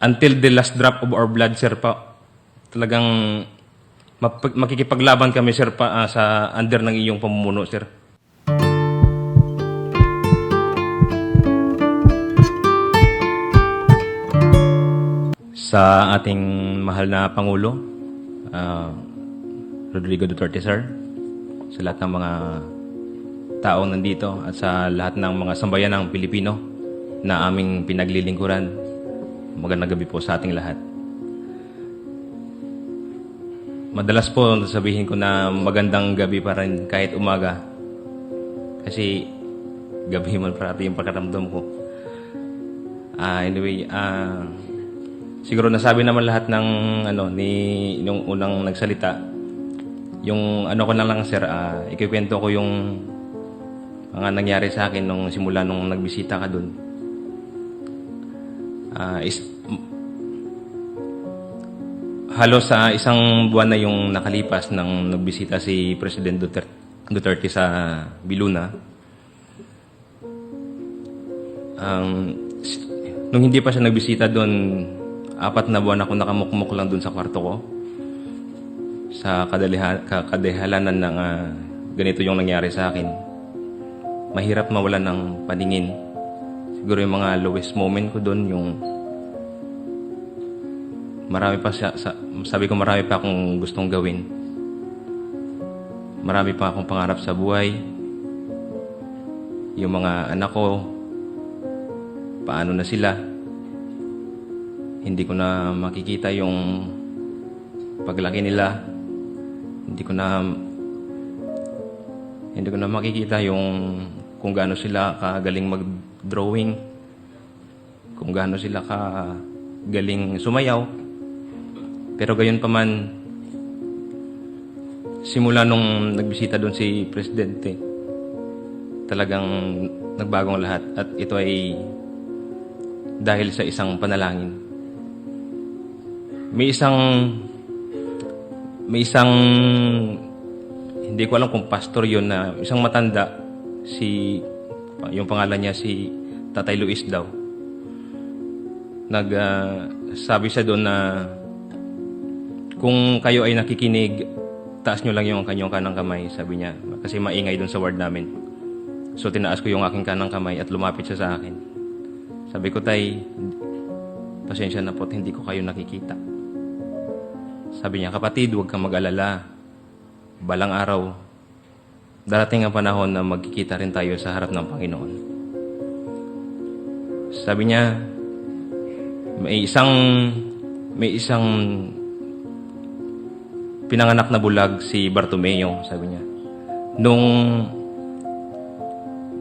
until the last drop of our blood, sir, pa, talagang makikipaglaban kami, sir, pa, sa under ng iyong pamumuno, sir. Sa ating mahal na Pangulo, Rodrigo Duterte, sir, sa lahat ng mga taong nandito at sa lahat ng mga sambayanang Pilipino na aming pinaglilingkuran, magandang gabi po sa ating lahat. Madalas po sabihin ko na magandang gabi pa rin kahit umaga. Kasi gabi man parati yung pagkaramdam ko. Anyway, siguro nasabi naman lahat ng nung unang nagsalita. Yung ko na lang, sir, ikikwento ko yung mga nangyari sa akin nung simula nung nagbisita ka dun. Halos sa isang buwan na yung nakalipas nang nagbisita si President Duterte sa Viluna. Nung hindi pa siya nagbisita doon, 4 na buwan ako nakamukmuk lang doon sa kwarto ko. Sa kadehalanan ng ganito yung nangyari sa akin. Mahirap mawalan ng paningin. Siguro yung mga lowest moment ko doon, yung marami pa sabi ko marami pa akong gustong gawin. Marami pa akong pangarap sa buhay. Yung mga anak ko, paano na sila? Hindi ko na makikita yung paglaki nila. Hindi ko na makikita yung kung gaano sila kagaling mag-drawing, kung gaano sila kagaling sumayaw. Pero gayon pa man, simula nung nagbisita doon si Presidente, talagang nagbagong lahat. At ito ay dahil sa isang panalangin. May isang hindi ko alam kung pastor yun, na isang matanda, yung pangalan niya si Tatay Luis daw. Sabi siya doon na kung kayo ay nakikinig, taas nyo lang yung kanyang kanang kamay, sabi niya. Kasi maingay doon sa ward namin. So tinaas ko yung aking kanang kamay at lumapit siya sa akin. Sabi ko, Tay, pasensya na po, hindi ko kayo nakikita. Sabi niya, kapatid, huwag kang mag-alala. Balang araw, darating ang panahon na magkikita rin tayo sa harap ng Panginoon. Sabi niya, may isang pinanganak na bulag, si Bartomeo, sabi niya. Nung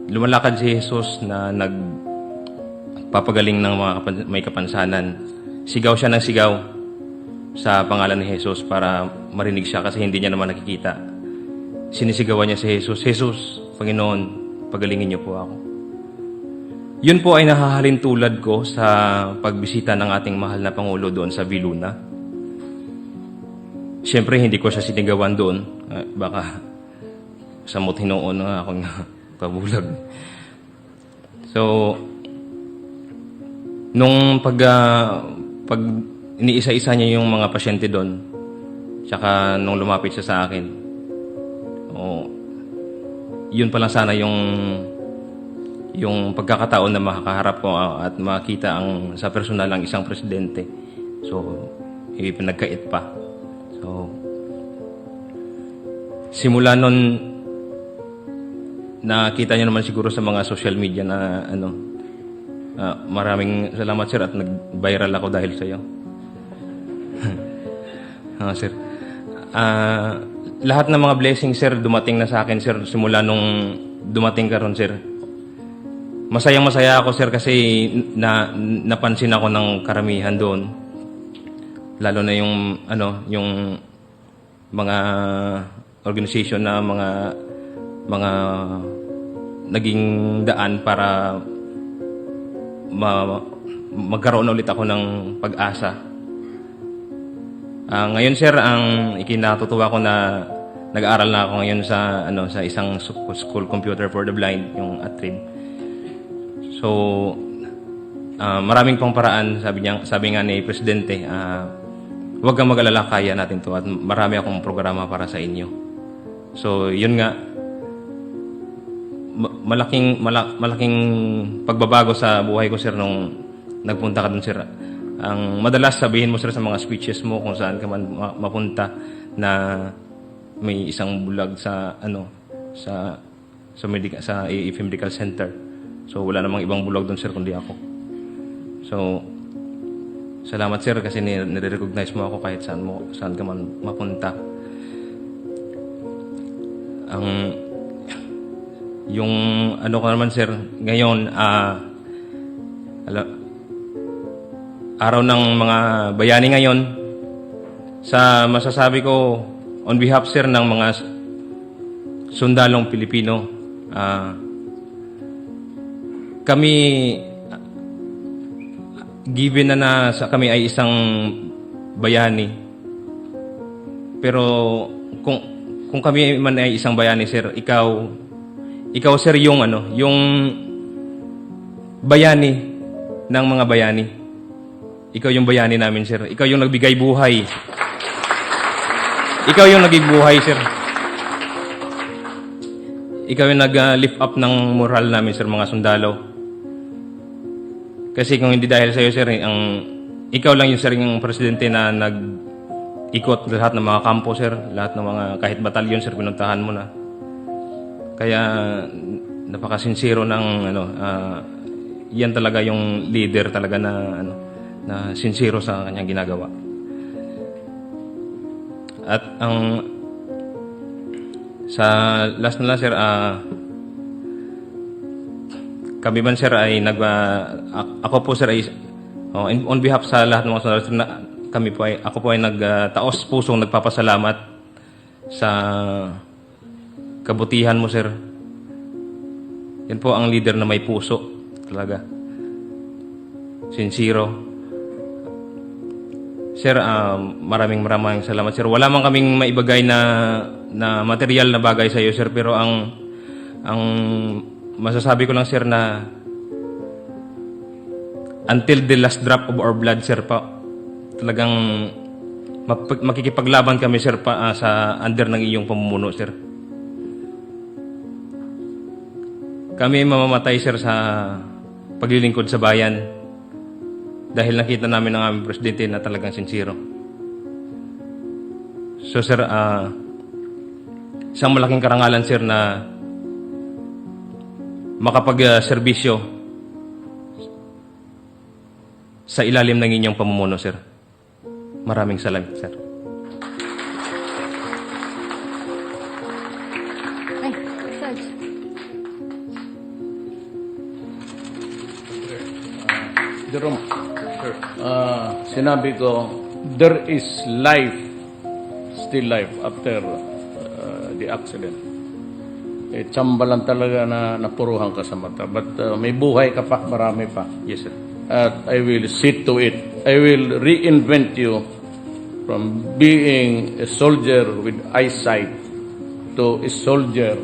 lumalakad si Jesus na nagpapagaling ng mga may kapansanan, sigaw siya ng sigaw sa pangalan ni Jesus para marinig siya kasi hindi niya naman nakikita. Sinisigawan niya si Jesus, Jesus, Panginoon, pagalingin niyo po ako. Yun po ay nahahalin tulad ko sa pagbisita ng ating mahal na Pangulo doon sa Viluna. Siyempre, hindi ko siya sinigawan doon. Baka samot hinoon na akong kabulag. So, nung pag iniisa-isa niya yung mga pasyente doon, tsaka nung lumapit siya sa akin, yun pa lang sana yung pagkakataon na makakaharap ko at makita sa personal ang isang presidente. So, ipinagkait pa. So, simula nun, nakita niyo naman siguro sa mga social media na maraming salamat, sir, at nag-viral ako dahil sa iyo. Sir. Lahat ng mga blessings, sir, dumating na sa akin, sir, simula nung dumating ka ron, sir. Masayang-masaya ako, sir, kasi napansin ako ng karamihan doon. Lalo na yung mga organization na mga naging daan para magkaroon ulit ako ng pag-asa. Ngayon, sir, ang ikinatutuwa ko na nag-aaral na ako ngayon sa isang school, Computer for the Blind, yung ATRIB. So, maraming pang paraan, sabi nga ni Presidente, huwag kang mag-alala, kaya natin to at marami akong programa para sa inyo. So, yun nga, malaking pagbabago sa buhay ko, sir, nung nagpunta ka dun, sir. Ang madalas sabihin mo, sir, sa mga speeches mo kung saan ka man mapunta na may isang bulag sa AAF Medical Center. So wala namang ibang bulag doon, sir, kundi ako. So salamat, sir, kasi nire-recognize mo ako kahit saan ka man mapunta. Yung ano ko naman, sir, ngayon araw ng mga bayani ngayon, sa masasabi ko on behalf, sir, ng mga sundalong Pilipino, kami, given na kami ay isang bayani, pero kung kami man ay isang bayani, sir, ikaw, sir, yung bayani ng mga bayani. Ikaw yung bayani namin, sir. Ikaw yung nagbigay buhay. Ikaw yung naging buhay, sir. Ikaw yung nag-lift up ng moral namin, sir, mga sundalo. Kasi kung hindi dahil sa'yo, sir, ikaw lang yung, sir, yung presidente na nag-ikot lahat ng mga kampo, sir. Lahat ng mga, kahit batalyon, sir, pinuntahan mo na. Kaya, napakasinsiro ng, yan talaga yung leader talaga na sincero sa kanyang ginagawa. At sa last na lang, sir, kami man, sir, ay ako po, sir, ay on behalf sa lahat ng mga sundalo, ako po ay nagtaos pusong nagpapasalamat sa kabutihan mo, sir. Yan po ang leader na may puso talaga. Sincero. Sir, maraming salamat, sir. Wala man kaming maibagay na material na bagay sa iyo, sir, pero ang masasabi ko lang, sir, na until the last drop of our blood, sir, talagang makikipaglaban kami, sir, sa under ng iyong pamumuno, sir. Kami mamamatay, sir, sa paglilingkod sa bayan. Dahil nakita namin ng aming presidente na talagang sincero. So, sir, isang malaking karangalan, sir, na makapag-serbisyo sa ilalim ng inyong pamumuno, sir. Maraming salamat, sir. Ay, Sarge. Jerome, sinabi ko, there is life, still life after the accident. Tsamba lang talaga na napuruhan ka sa mata. But may buhay ka pa, marami pa. Yes, sir. At I will see to it. I will reinvent you from being a soldier with eyesight to a soldier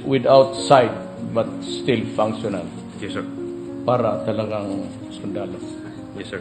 without sight but still functional. Yes, sir. Para talagang sundalo. Yes, sir.